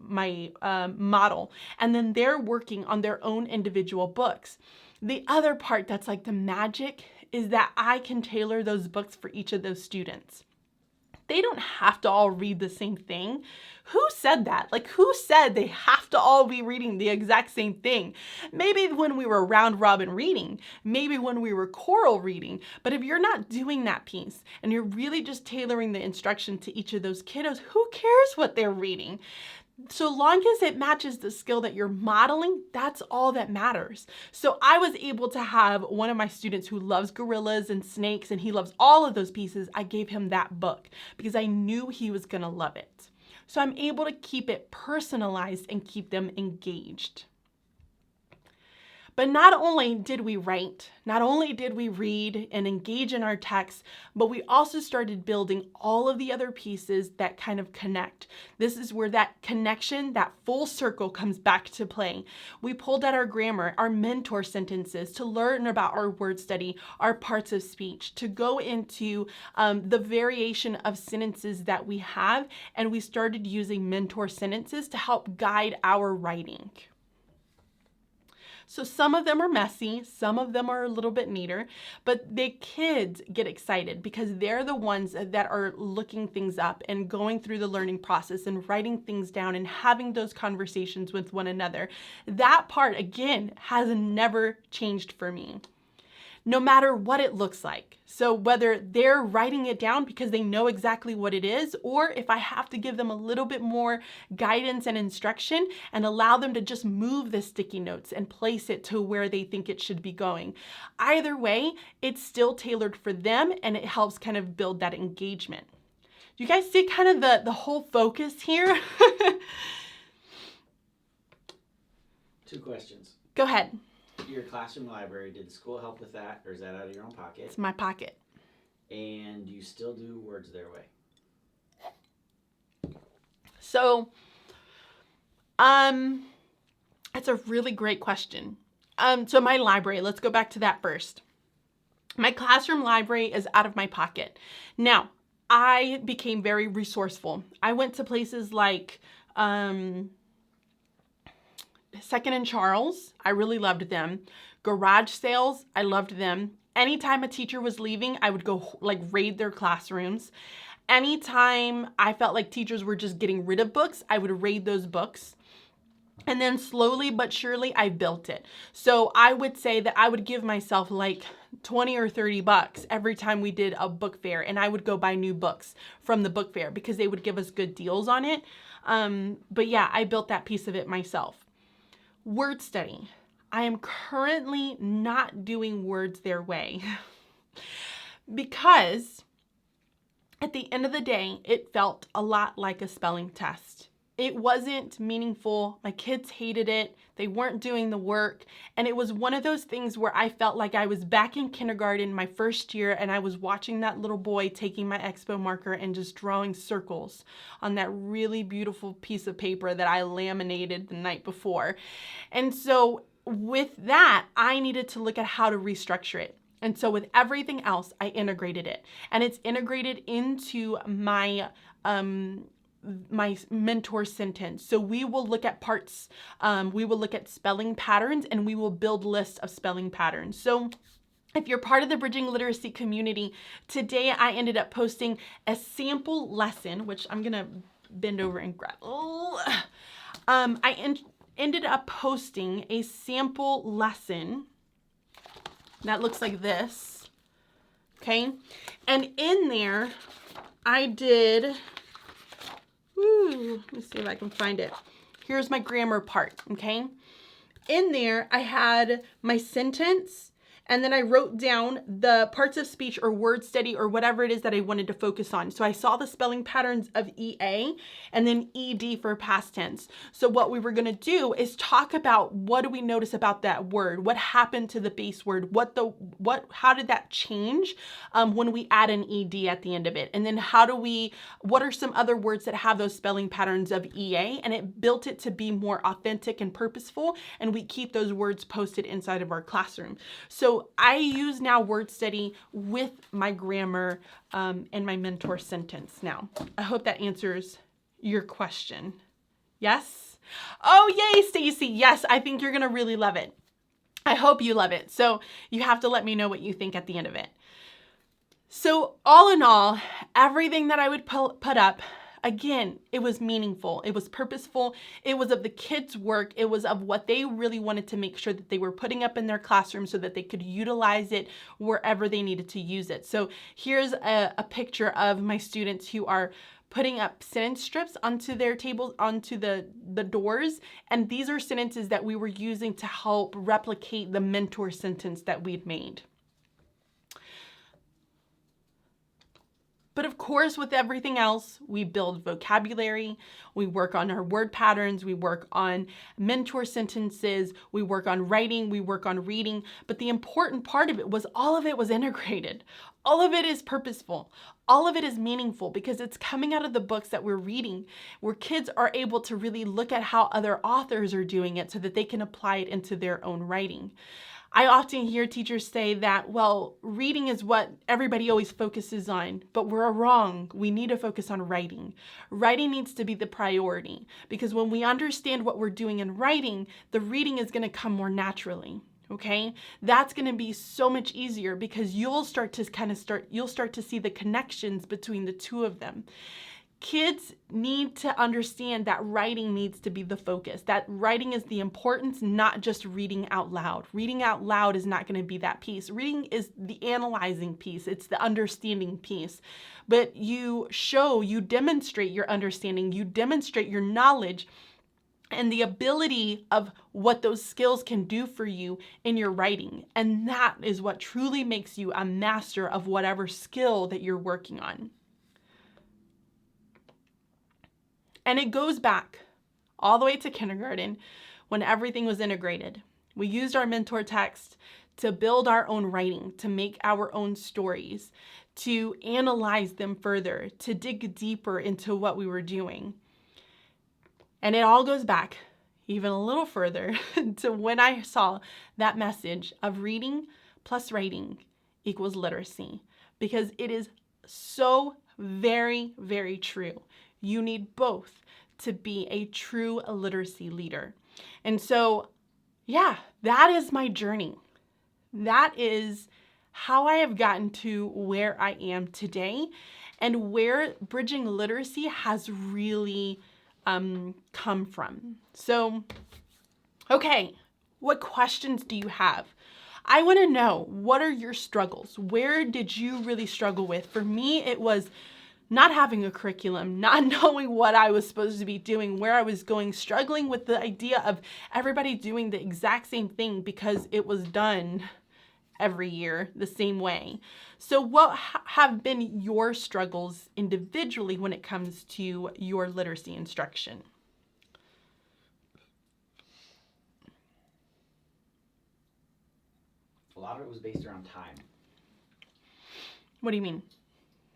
model. And then they're working on their own individual books. The other part that's like the magic is that I can tailor those books for each of those students. They don't have to all read the same thing. Who said that? Like, who said they have to all be reading the exact same thing? Maybe when we were round robin reading, maybe when we were choral reading, but if you're not doing that piece and you're really just tailoring the instruction to each of those kiddos, who cares what they're reading? So long as it matches the skill that you're modeling, that's all that matters. So I was able to have one of my students who loves gorillas and snakes, and he loves all of those pieces. I gave him that book because I knew he was going to love it. So I'm able to keep it personalized and keep them engaged. But not only did we write, not only did we read and engage in our text, but we also started building all of the other pieces that kind of connect. This is where that connection, that full circle comes back to play. We pulled out our grammar, our mentor sentences to learn about our word study, our parts of speech, to go into the variation of sentences that we have, and we started using mentor sentences to help guide our writing. So some of them are messy, some of them are a little bit neater, but the kids get excited because they're the ones that are looking things up and going through the learning process and writing things down and having those conversations with one another. That part, again, has never changed for me, no matter what it looks like. So whether they're writing it down because they know exactly what it is, or if I have to give them a little bit more guidance and instruction and allow them to just move the sticky notes and place it to where they think it should be going. Either way, it's still tailored for them and it helps kind of build that engagement. Do you guys see kind of the whole focus here? 2 questions. Go ahead. Your classroom library, did the school help with that, or is that out of your own pocket? It's my pocket. And you still do words their way? So, that's a really great question. So my library, let's go back to that first. My classroom library is out of my pocket. Now, I became very resourceful. I went to places like, Second and Charles, I really loved them. Garage sales, I loved them. Anytime a teacher was leaving, I would go like raid their classrooms. Anytime I felt like teachers were just getting rid of books, I would raid those books. And then slowly but surely, I built it. So I would say that I would give myself like 20 or 30 bucks every time we did a book fair, and I would go buy new books from the book fair because they would give us good deals on it. But yeah, I built that piece of it myself. Word study. I am currently not doing words their way because at the end of the day, it felt a lot like a spelling test. It wasn't meaningful. My kids hated it. They weren't doing the work. And it was one of those things where I felt like I was back in kindergarten my first year and I was watching that little boy taking my expo marker and just drawing circles on that really beautiful piece of paper that I laminated the night before. And so with that, I needed to look at how to restructure it. And so with everything else, I integrated it. And it's integrated into my my mentor sentence. So we will look at parts, we will look at spelling patterns, and we will build lists of spelling patterns. So if you're part of the Bridging Literacy community, today I ended up posting a sample lesson, which I'm gonna bend over and grab. Ended up posting a sample lesson that looks like this, okay? And in there, I did, let me see if I can find it. Here's my grammar part, okay? In there, I had my sentence, and then I wrote down the parts of speech or word study or whatever it is that I wanted to focus on. So I saw the spelling patterns of EA and then ED for past tense. So what we were gonna do is talk about what do we notice about that word? What happened to the base word? How did that change when we add an ED at the end of it? And then what are some other words that have those spelling patterns of EA? And it built it to be more authentic and purposeful, and we keep those words posted inside of our classroom. So I use now word study with my grammar and my mentor sentence now. I hope that answers your question. Yes? Oh, yay, Stacy. Yes, I think you're going to really love it. I hope you love it. So you have to let me know what you think at the end of it. So all in all, everything that I would put up, again, it was meaningful. It was purposeful. It was of the kids' work. It was of what they really wanted to make sure that they were putting up in their classroom so that they could utilize it wherever they needed to use it. So here's a picture of my students who are putting up sentence strips onto their tables, onto the doors. And these are sentences that we were using to help replicate the mentor sentence that we'd made. But of course, with everything else, we build vocabulary, we work on our word patterns, we work on mentor sentences, we work on writing, we work on reading. But the important part of it was all of it was integrated. All of it is purposeful. All of it is meaningful because it's coming out of the books that we're reading, where kids are able to really look at how other authors are doing it so that they can apply it into their own writing. I often hear teachers say that, well, reading is what everybody always focuses on, but we're wrong. We need to focus on writing. Writing needs to be the priority because when we understand what we're doing in writing, the reading is going to come more naturally. Okay, that's going to be so much easier because you'll start to see the connections between the two of them. Kids need to understand that writing needs to be the focus, that writing is the importance, not just reading out loud. Reading out loud is not going to be that piece. Reading is the analyzing piece. It's the understanding piece. But you demonstrate your understanding, you demonstrate your knowledge and the ability of what those skills can do for you in your writing. And that is what truly makes you a master of whatever skill that you're working on. And it goes back all the way to kindergarten when everything was integrated. We used our mentor text to build our own writing, to make our own stories, to analyze them further, to dig deeper into what we were doing. And it all goes back even a little further to when I saw that message of reading plus writing equals literacy, because it is so very, very true. You need both to be a true literacy leader. And so, yeah, that is my journey. That is how I have gotten to where I am today and where bridging literacy has really come from. So, okay, what questions do you have? I want to know, what are your struggles? Where did you really struggle with? For me, it was not having a curriculum, not knowing what I was supposed to be doing, where I was going, struggling with the idea of everybody doing the exact same thing because it was done every year the same way. So what have been your struggles individually when it comes to your literacy instruction? A lot of it was based around time. What do you mean?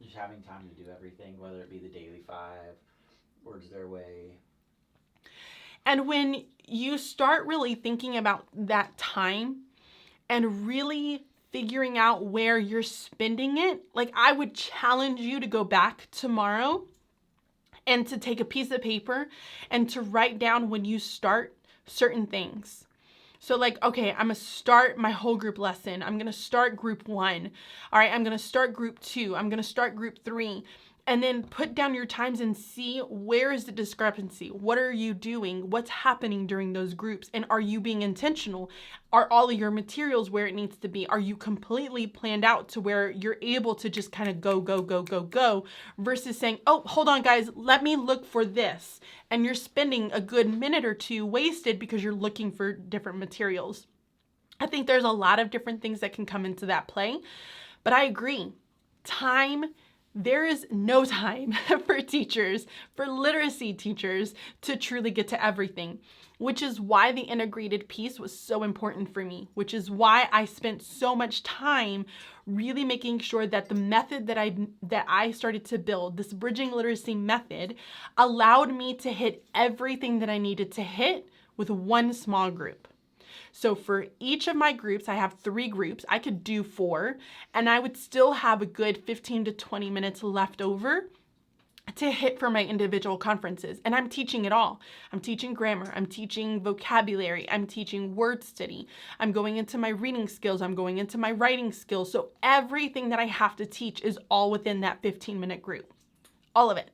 Just having time to do everything, whether it be the daily 5, words their way. And when you start really thinking about that time and really figuring out where you're spending it, like I would challenge you to go back tomorrow and to take a piece of paper and to write down when you start certain things. So like, okay, I'm gonna start my whole group lesson. I'm gonna start group 1. All right, I'm gonna start group 2. I'm gonna start group 3. And then put down your times and see where is the discrepancy. What are you doing? What's happening during those groups? And are you being intentional? Are all of your materials where it needs to be? Are you completely planned out to where you're able to just kind of go versus saying, oh, hold on guys, let me look for this. And you're spending a good minute or two wasted because you're looking for different materials. I think there's a lot of different things that can come into that play, but I agree. There is no time for teachers, for literacy teachers, to truly get to everything, which is why the integrated piece was so important for me, which is why I spent so much time really making sure that the method that I started to build, this bridging literacy method, allowed me to hit everything that I needed to hit with one small group. So for each of my groups, I have 3 groups. I could do 4, and I would still have a good 15 to 20 minutes left over to hit for my individual conferences. And I'm teaching it all. I'm teaching grammar. I'm teaching vocabulary. I'm teaching word study. I'm going into my reading skills. I'm going into my writing skills. So everything that I have to teach is all within that 15-minute group. All of it.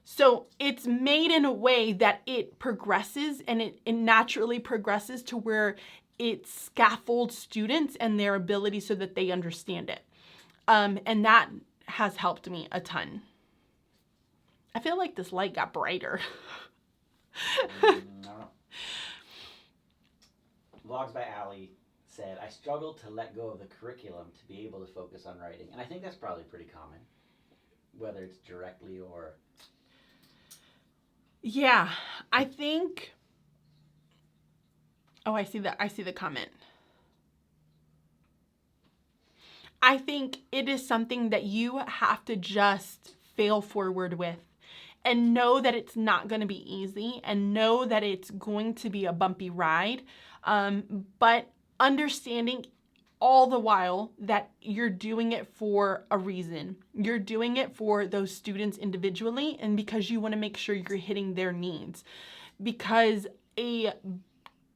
So it's made in a way that it progresses and it naturally progresses to where it scaffolds students and their ability so that they understand it. And that has helped me a ton. I feel like this light got brighter. I don't know. Vlogs by Allie said, I struggled to let go of the curriculum to be able to focus on writing. And I think that's probably pretty common, whether it's directly or... Yeah, I think... Oh, I see the comment. I think it is something that you have to just fail forward with and know that it's not going to be easy and know that it's going to be a bumpy ride. But understanding all the while that you're doing it for a reason. You're doing it for those students individually and because you want to make sure you're hitting their needs. Because a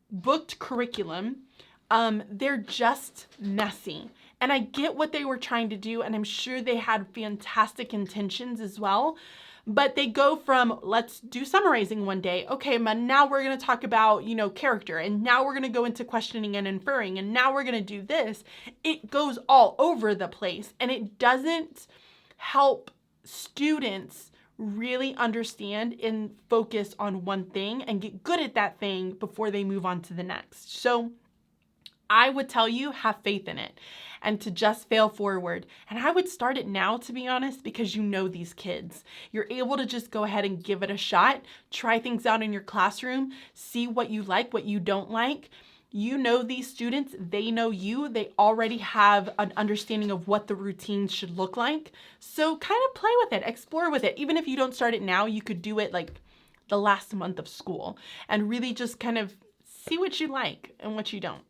booked curriculum, they're just messy. And I get what they were trying to do, and I'm sure they had fantastic intentions as well. But they go from, let's do summarizing one day. Okay, now we're going to talk about, character. And now we're going to go into questioning and inferring. And now we're going to do this. It goes all over the place. And it doesn't help students really understand and focus on one thing and get good at that thing before they move on to the next. So I would tell you, have faith in it and to just fail forward. And I would start it now, to be honest, because you know these kids. You're able to just go ahead and give it a shot, try things out in your classroom, see what you like, what you don't like. You know these students, they know you, they already have an understanding of what the routines should look like. So kind of play with it, explore with it. Even if you don't start it now, you could do it like the last month of school and really just kind of see what you like and what you don't.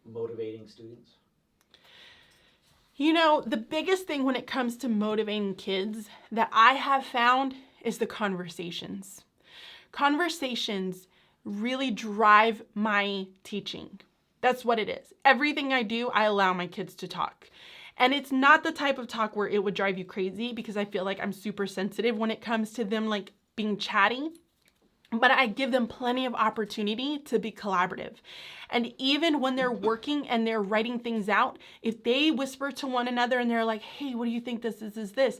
Motivating students? The biggest thing when it comes to motivating kids that I have found is the conversations. Conversations really drive my teaching. That's what it is. Everything I do, I allow my kids to talk. And it's not the type of talk where it would drive you crazy because I feel like I'm super sensitive when it comes to them like being chatty. But I give them plenty of opportunity to be collaborative. And even when they're working and they're writing things out, if they whisper to one another and they're like, hey, what do you think this is this?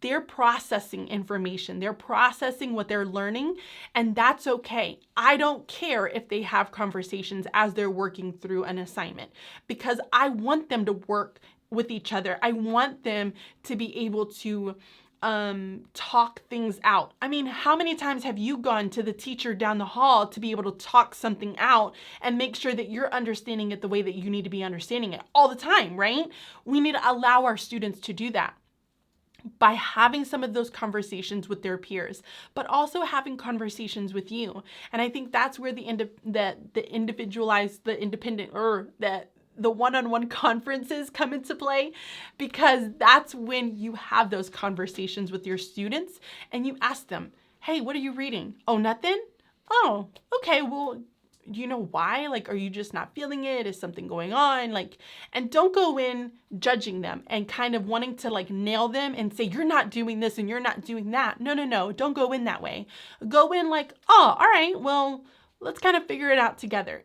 They're processing information. They're processing what they're learning. And that's okay. I don't care if they have conversations as they're working through an assignment because I want them to work with each other. I want them to be able to talk things out. I mean, how many times have you gone to the teacher down the hall to be able to talk something out and make sure that you're understanding it the way that you need to be understanding it all the time, right? We need to allow our students to do that by having some of those conversations with their peers, but also having conversations with you. And I think that's where the independent, or that the one-on-one conferences come into play, because that's when you have those conversations with your students and you ask them, hey, what are you reading? Oh, nothing? Oh, okay, well, do you know why? Like, are you just not feeling it? Is something going on? Like, and don't go in judging them and kind of wanting to like nail them and say, you're not doing this and you're not doing that. No, no, no. Don't go in that way. Go in like, oh, all right, well, let's kind of figure it out together.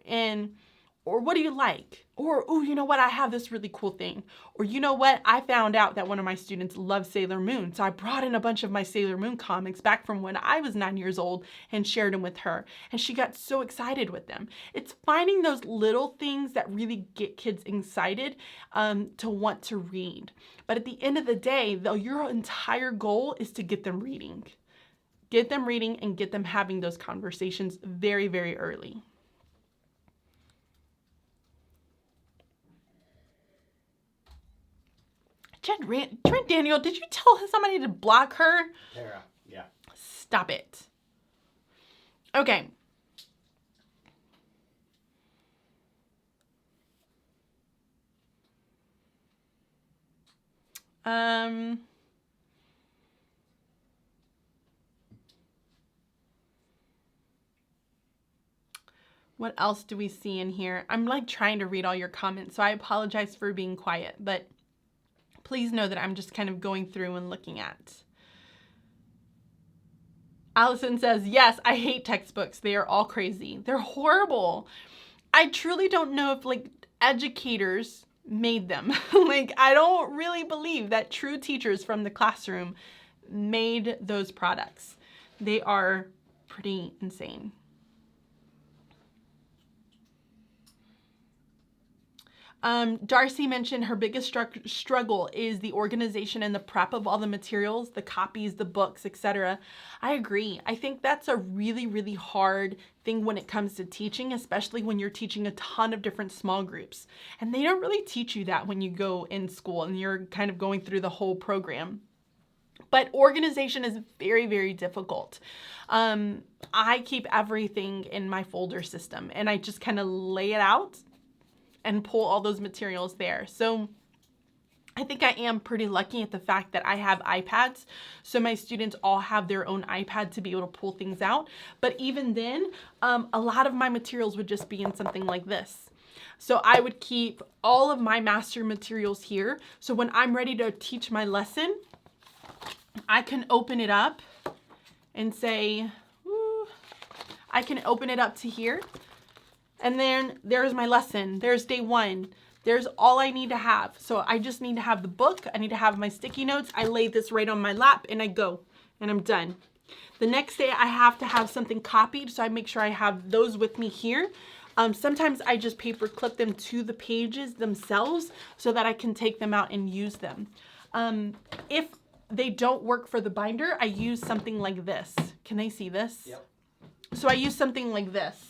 Or what do you like? Or, oh, you know what? I have this really cool thing. Or, you know what? I found out that one of my students loves Sailor Moon. So I brought in a bunch of my Sailor Moon comics back from when I was 9 years old and shared them with her. And she got so excited with them. It's finding those little things that really get kids excited to want to read. But at the end of the day, though, your entire goal is to get them reading. Get them reading and get them having those conversations very, very early. Trent Daniel, did you tell somebody to block her? Tara, yeah. Stop it. Okay. What else do we see in here? I'm like trying to read all your comments, so I apologize for being quiet, but please know that I'm just kind of going through and looking at. Allison says, yes, I hate textbooks. They are all crazy. They're horrible. I truly don't know if like educators made them. Like, I don't really believe that true teachers from the classroom made those products. They are pretty insane. Darcy mentioned her biggest struggle is the organization and the prep of all the materials, the copies, the books, etc. I agree. I think that's a really, really hard thing when it comes to teaching, especially when you're teaching a ton of different small groups. And they don't really teach you that when you go in school and you're kind of going through the whole program. But organization is very, very difficult. I keep everything in my folder system and I just kind of lay it out and pull all those materials there. So I think I am pretty lucky at the fact that I have iPads. So my students all have their own iPad to be able to pull things out. But even then, a lot of my materials would just be in something like this. So I would keep all of my master materials here. So when I'm ready to teach my lesson, I can open it up and say, I can open it up to here. And then there's my lesson. There's day one. There's all I need to have. So I just need to have the book. I need to have my sticky notes. I lay this right on my lap and I go and I'm done. The next day I have to have something copied. So I make sure I have those with me here. Sometimes I just paper clip them to the pages themselves so that I can take them out and use them. If they don't work for the binder, I use something like this. Can they see this? Yep. So I use something like this,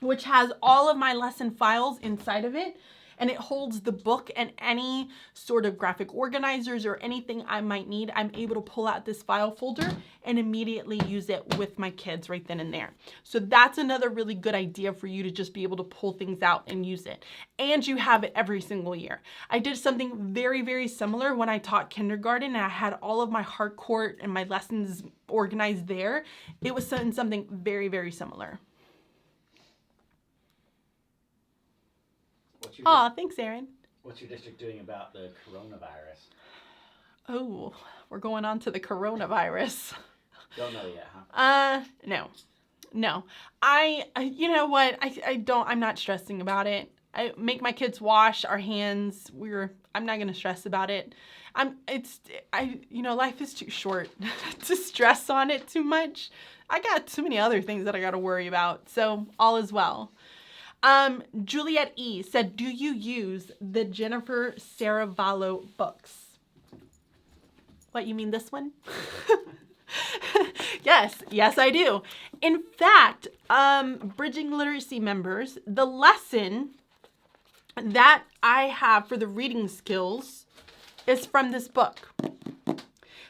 which has all of my lesson files inside of it, and it holds the book and any sort of graphic organizers or anything I might need. I'm able to pull out this file folder and immediately use it with my kids right then and there. So that's another really good idea for you to just be able to pull things out and use it. And you have it every single year. I did something very, very similar when I taught kindergarten and I had all of my hardcourt and my lessons organized there. It was something very, very similar. Oh, thanks, Aaron. What's your district doing about the coronavirus? Oh, we're going on to the coronavirus. Don't know yet, huh? No. You know what? I'm not stressing about it. I make my kids wash our hands. I'm not going to stress about it. Life is too short to stress on it too much. I got too many other things that I got to worry about. So all is well. Juliet E said, do you use the Jennifer Saravallo books? What, you mean this one? Yes, I do. In fact, Bridging Literacy members, the lesson that I have for the reading skills is from this book.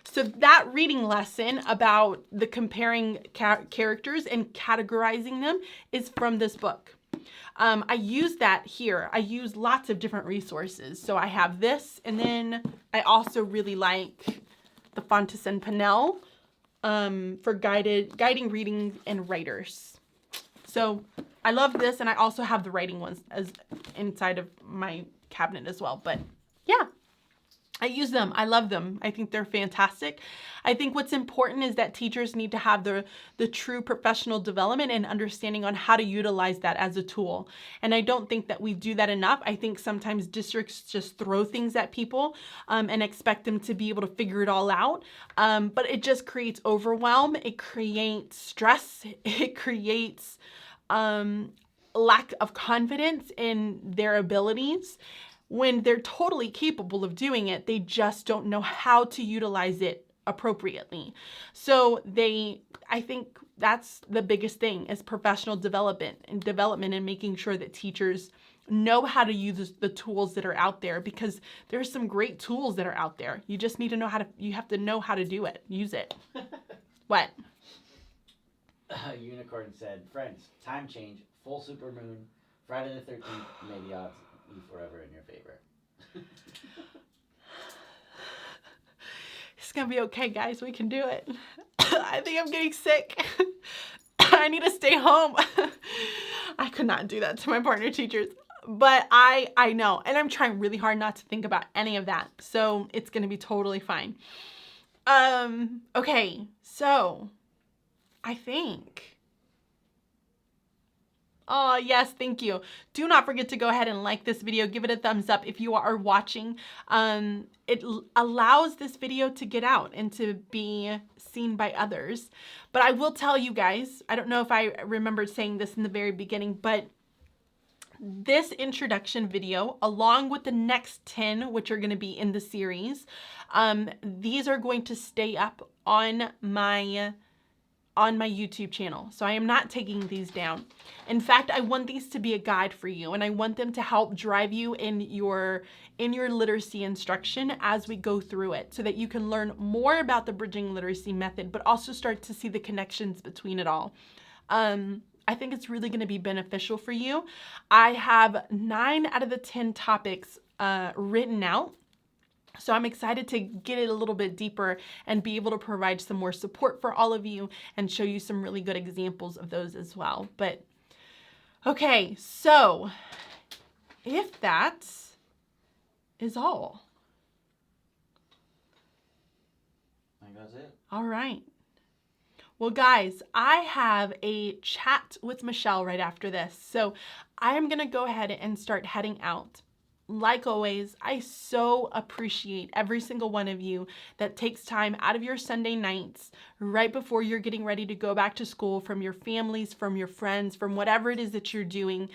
So that reading lesson about the comparing characters and categorizing them is from this book. I use that here. I use lots of different resources. So I have this, and then I also really like the Fontes and Pinnell for guiding reading and writers. So I love this, and I also have the writing ones as inside of my cabinet as well. But yeah, I use them. I love them. I think they're fantastic. I think what's important is that teachers need to have the true professional development and understanding on how to utilize that as a tool. And I don't think that we do that enough. I think sometimes districts just throw things at people and expect them to be able to figure it all out. But it just creates overwhelm. It creates stress. It creates lack of confidence in their abilities. When they're totally capable of doing it, they just don't know how to utilize it appropriately. So I think that's the biggest thing is professional development and making sure that teachers know how to use the tools that are out there, because there's some great tools that are out there. You just need to know you have to know how to do it, use it. What? Unicorn said, friends, time change, full supermoon, Friday the 13th, may the odds be forever in your favor. It's gonna be okay, guys. We can do it. I think I'm getting sick. I need to stay home. I could not do that to my partner teachers, but I know, and I'm trying really hard not to think about any of that. So it's gonna be totally fine. Okay, so I think. Oh, yes, thank you. Do not forget to go ahead and like this video. Give it a thumbs up if you are watching. It allows this video to get out and to be seen by others. But I will tell you guys, I don't know if I remembered saying this in the very beginning, but this introduction video, along with the next 10, which are going to be in the series, these are going to stay up on my YouTube channel. So I am not taking these down. In fact, I want these to be a guide for you, and I want them to help drive you in your literacy instruction as we go through it, so that you can learn more about the bridging literacy method, but also start to see the connections between it all. I think it's really going to be beneficial for you. I have 9 out of the 10 topics written out. So I'm excited to get it a little bit deeper and be able to provide some more support for all of you and show you some really good examples of those as well. But okay, so if that is all. I think that's it. All right. Well, guys, I have a chat with Michelle right after this. So I am going to go ahead and start heading out. Like always, I so appreciate every single one of you that takes time out of your Sunday nights right before you're getting ready to go back to school, from your families, from your friends, from whatever it is that you're doing,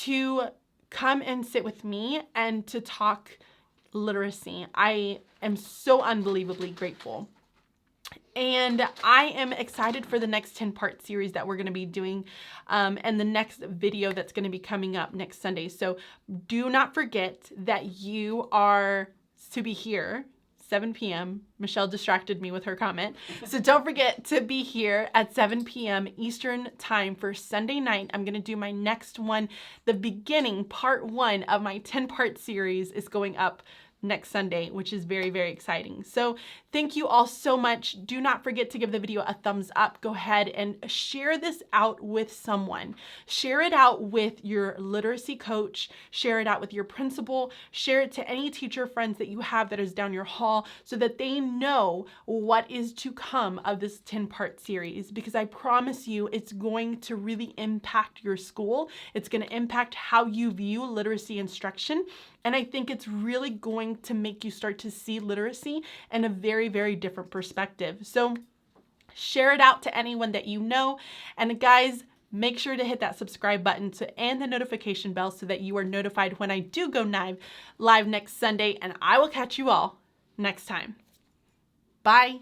to come and sit with me and to talk literacy. I am so unbelievably grateful. And I am excited for the next 10-part series that we're going to be doing and the next video that's going to be coming up next Sunday. So do not forget that you are to be here, 7 p.m. Michelle distracted me with her comment. So don't forget to be here at 7 p.m. Eastern time for Sunday night. I'm going to do my next one. The beginning, part 1 of my 10-part series is going up next Sunday, which is very, very exciting. So thank you all so much. Do not forget to give the video a thumbs up. Go ahead and share this out with someone. Share it out with your literacy coach. Share it out with your principal. Share it to any teacher friends that you have that is down your hall, so that they know what is to come of this 10-part series, because I promise you it's going to really impact your school. It's going to impact how you view literacy instruction. And I think it's really going to make you start to see literacy in a very, very different perspective. So share it out to anyone that you know. And guys, make sure to hit that subscribe button and the notification bell so that you are notified when I do go live next Sunday. And I will catch you all next time. Bye.